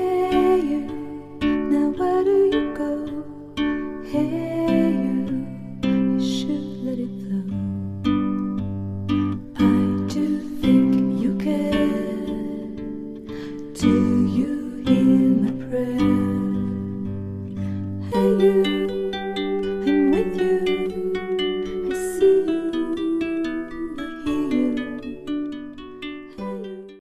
Hey you, now where do you go? Hey you should let it flow. I do think you care. Do you hear my prayer?